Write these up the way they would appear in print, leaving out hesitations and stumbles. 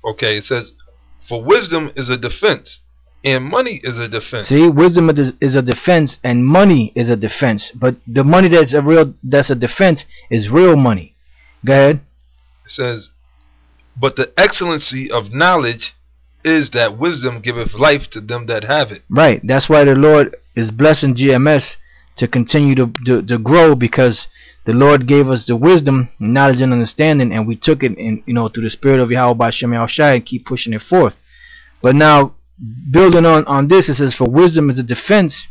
Okay, it says, for wisdom is a defense, and money is a defense. See, wisdom is a defense, and money is a defense. But the money that's a defense is real money. Go ahead. It says, but the excellency of knowledge is that wisdom giveth life to them that have it. Right. That's why the Lord is blessing GMS to continue to grow, because the Lord gave us the wisdom, knowledge, and understanding, and we took it in, through the spirit of Yahweh B'Shem Yahushai, and keep pushing it forth. But now, building on this, it says, for wisdom is a defense,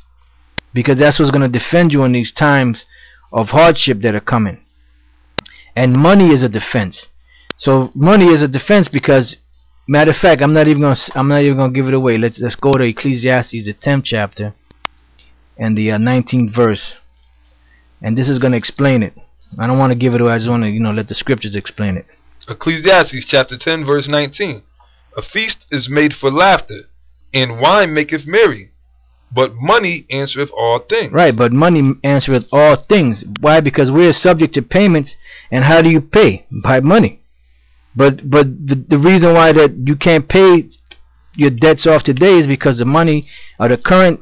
because that's what's going to defend you in these times of hardship that are coming. And money is a defense. So money is a defense because, matter of fact, I'm not even gonna give it away. Let's go to Ecclesiastes, the 10th chapter, and the 19th verse, and this is gonna explain it. I don't want to give it away. I just want to let the scriptures explain it. Ecclesiastes chapter 10 verse 19. A feast is made for laughter, and wine maketh merry, but money answereth all things. Right, but money answereth all things. Why? Because we're subject to payments, and how do you pay? By money. But the reason why that you can't pay your debts off today is because the money, or the current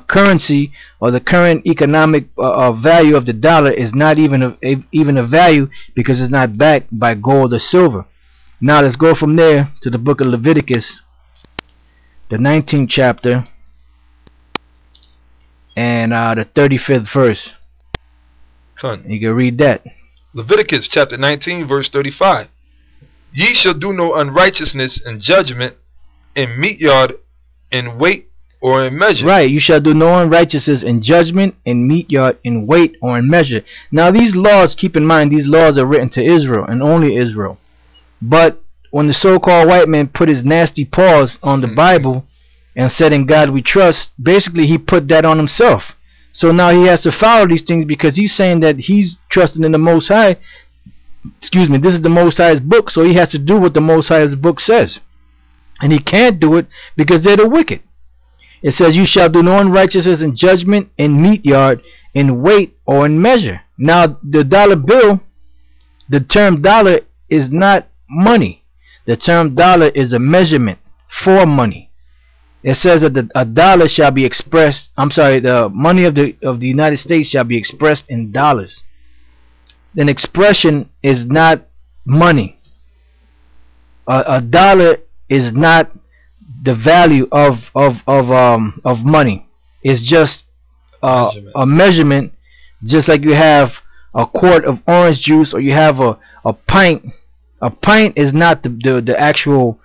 currency, or the current economic value of the dollar is not even a value, because it's not backed by gold or silver. Now let's go from there to the book of Leviticus, the 19th chapter, and the 35th verse. You can read that. Leviticus chapter 19 verse 35. Ye shall do no unrighteousness in judgment, in meat yard, in weight, or in measure. Right, you shall do no unrighteousness in judgment, in meat yard, in weight, or in measure. Now these laws, keep in mind, these laws are written to Israel, and only Israel. But when the so-called white man put his nasty paws on the Bible and said, in God we trust, basically he put that on himself. So now he has to follow these things, because he's saying that he's trusting in the Most High. Excuse me, this is the Most High's book, so he has to do what the Most High's book says. And he can't do it because they're the wicked. It says, you shall do no unrighteousness in judgment, in meat yard, in weight, or in measure. Now the dollar bill, the term dollar is not money. The term dollar is a measurement for money. It says that a dollar shall be expressed, the money of the United States shall be expressed in dollars. An expression is not money. A dollar is not the value of money. It's just a measurement, just like you have a quart of orange juice, or you have a pint. A pint is not the actual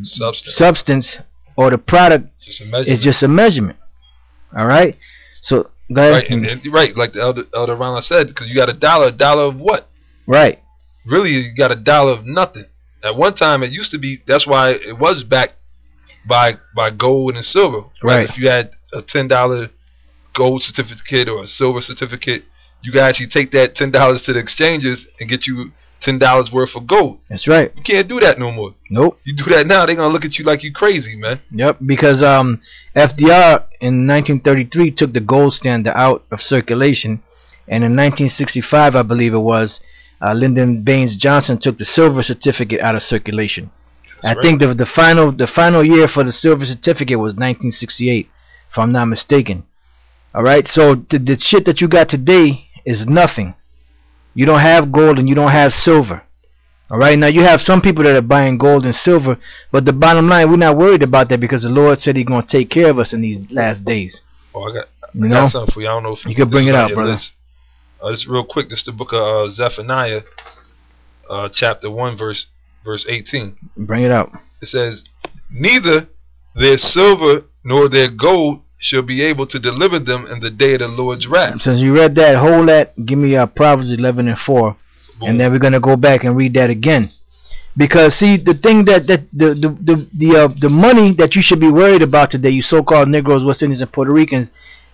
substance or the product. It's just a measurement. All right. So go ahead. Right, and right, like the elder Ronald said, because you got a dollar of what? Right. Really, you got a dollar of nothing. At one time, it used to be. That's why it was backed by gold and silver. Right. If you had a $10 gold certificate or a silver certificate, you can actually take that $10 to the exchanges and get you $10 worth of gold. That's right. You can't do that no more. Nope. You do that now, they're gonna look at you like you crazy, man. Yep. Because FDR in 1933 took the gold standard out of circulation, and in 1965, I believe it was, Lyndon Baines Johnson took the silver certificate out of circulation. I think the final year for the silver certificate was 1968, if I'm not mistaken. All right. So the shit that you got today is nothing. You don't have gold and you don't have silver. Alright, now you have some people that are buying gold and silver, but the bottom line, we're not worried about that, because the Lord said He's going to take care of us in these last days. Oh, I got something for you. I don't know if you can bring it out, brother. Just real quick, this is the book of Zephaniah, chapter 1, verse 18. Bring it out. It says, neither their silver nor their gold shall be able to deliver them in the day of the Lord's wrath. Since you read that, hold that. Give me Proverbs 11 and 4. Boom. And then we're gonna go back and read that again. Because see, the thing that the money that you should be worried about today, you so-called Negroes, West Indians, and Puerto Ricans,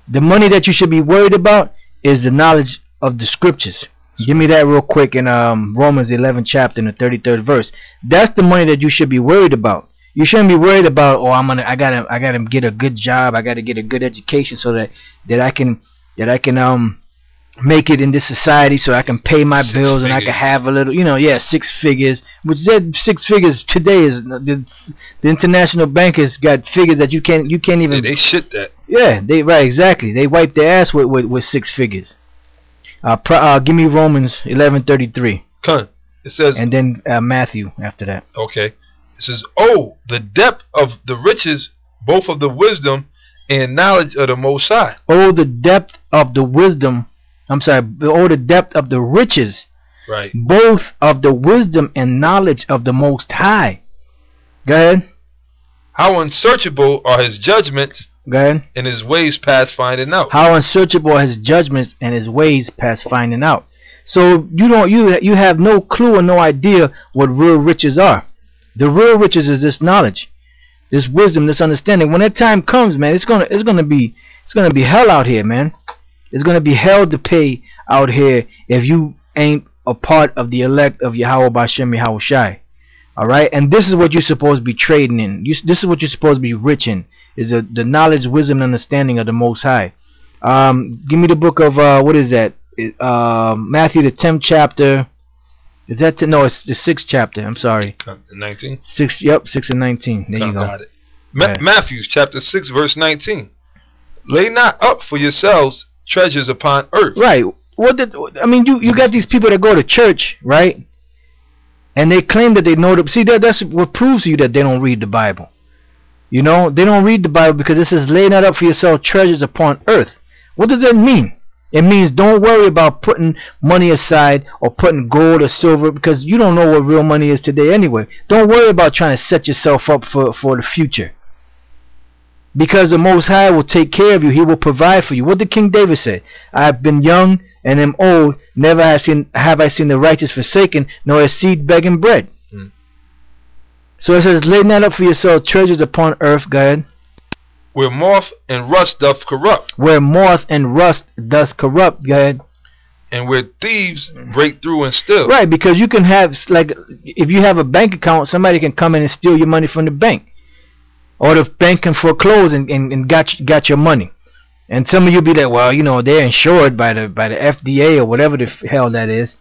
the money that you should be worried about is the knowledge of the scriptures. Give me that real quick in Romans 11 chapter in the 33rd verse. That's the money that you should be worried about. You shouldn't be worried about, oh, I gotta get a good job, I gotta get a good education so that I can make it in this society, so I can pay my bills and I can have a little, 6 figures, which said 6 figures today is the international bankers got figures that you can't even. Yeah, they shit that. Yeah, right, exactly. They wipe their ass with 6 figures. Give me Romans 11:33. Cunt. It says, and then Matthew after that. Okay. It says, oh, the depth of the riches, both of the wisdom and knowledge of the Most High. Oh, the depth of the wisdom. I'm sorry. Oh, the depth of the riches. Right. Both of the wisdom and knowledge of the Most High. Go ahead. How unsearchable are his judgments. Go ahead. And his ways past finding out. How unsearchable are his judgments and his ways past finding out. So you have no clue or no idea what real riches are. The real riches is this knowledge, this wisdom, this understanding. When that time comes, man, it's gonna be hell out here, man. It's gonna be hell to pay out here if you ain't a part of the elect of Yahweh B'Shem Yahweh Shai. Alright? And this is what you're supposed to be trading in. This is what you're supposed to be rich in. Is the knowledge, wisdom, and understanding of the Most High. Give me the book of what is that? Matthew the 10th chapter. Is that no? It's the 6th chapter. I'm sorry. 19. 6. Yep, 6 and 19. There you go. Got it. Matthew chapter 6 verse 19. Lay not up for yourselves treasures upon earth. Right. I mean, you got these people that go to church, right? And they claim that they know the. See, that's what proves to you that they don't read the Bible. You know, they don't read the Bible because it says, lay not up for yourself treasures upon earth. What does that mean? It means don't worry about putting money aside or putting gold or silver, because you don't know what real money is today anyway. Don't worry about trying to set yourself up for the future, because the Most High will take care of you. He will provide for you. What did King David say? I have been young and am old, never have I seen the righteous forsaken, nor his seed begging bread. So it says, lay not up for yourself treasures upon earth. Go ahead. Where moth and rust doth corrupt. Where moth and rust doth corrupt. Go ahead. And where thieves break through and steal. Right, because you can have, like, if you have a bank account, somebody can come in and steal your money from the bank. Or the bank can foreclose and got your money. And some of you be like, well, you know, they're insured by the FDA or whatever the hell that is.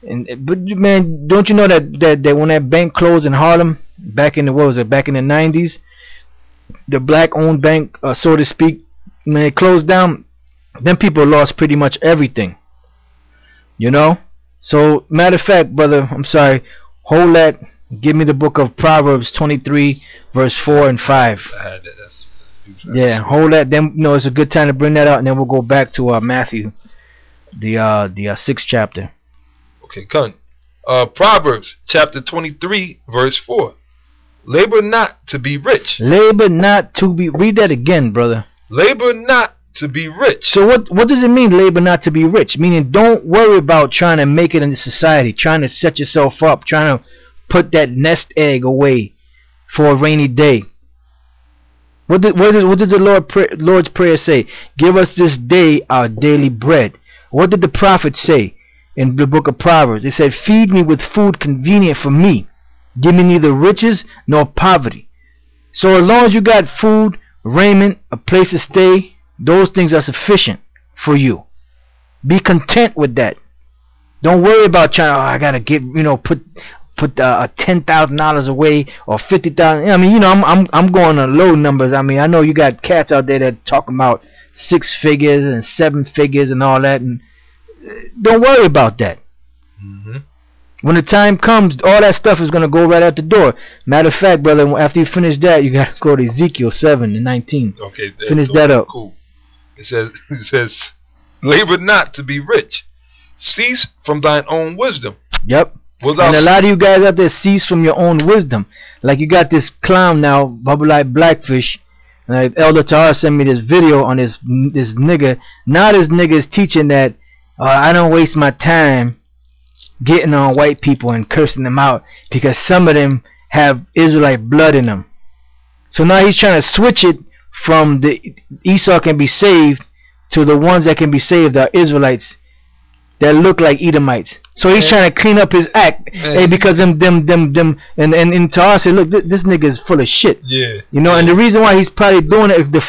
But man, don't you know that when that bank closed in Harlem back in the back in the 90s, the black-owned bank, so to speak, when it closed down, then people lost pretty much everything. You know. So matter of fact, brother, I'm sorry, hold that. Give me the book of Proverbs 23, verse 4 and 5. I had that. Yeah, hold that. Then you know it's a good time to bring that out, and then we'll go back to Matthew, the 6th chapter. Okay, come. Proverbs chapter 23, verse 4. Labor not to be rich. Labor not to be. Read that again, brother. Labor not to be rich. So what does it mean, labor not to be rich? Meaning, don't worry about trying to make it in society, trying to set yourself up, trying to put that nest egg away for a rainy day. What did the Lord's Prayer say? Give us this day our daily bread. What did the prophet say in the book of Proverbs? It said, feed me with food convenient for me. Give me neither riches nor poverty. So as long as you got food, raiment, a place to stay, those things are sufficient for you. Be content with that. Don't worry about trying, I gotta get, you know, put $10,000 away or $50,000. I mean, you know, I'm going on low numbers. I mean, I know you got cats out there that talking about 6 figures and 7 figures and all that, and don't worry about that. When the time comes, all that stuff is gonna go right out the door. Matter of fact, brother, after you finish that, you gotta go to Ezekiel 7 and 19. Okay, finish that up. Cool. It says, labor not to be rich. Cease from thine own wisdom. Yep. And a lot of you guys out there cease from your own wisdom. Like you got this clown now, Bubble Light Blackfish. Elder Tahar sent me this video on this nigga. Now this nigga is teaching that I don't waste my time getting on white people and cursing them out because some of them have Israelite blood in them. So now he's trying to switch it from the Esau can be saved to the ones that can be saved are Israelites that look like Edomites. So he's trying to clean up his act, because them, and Tahar said, look, this nigga is full of shit. Yeah. You know, and the reason why he's probably doing it, the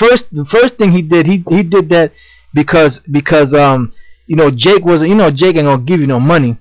first thing he did, he did that because you know, Jake wasn't, you know, Jake ain't gonna give you no money.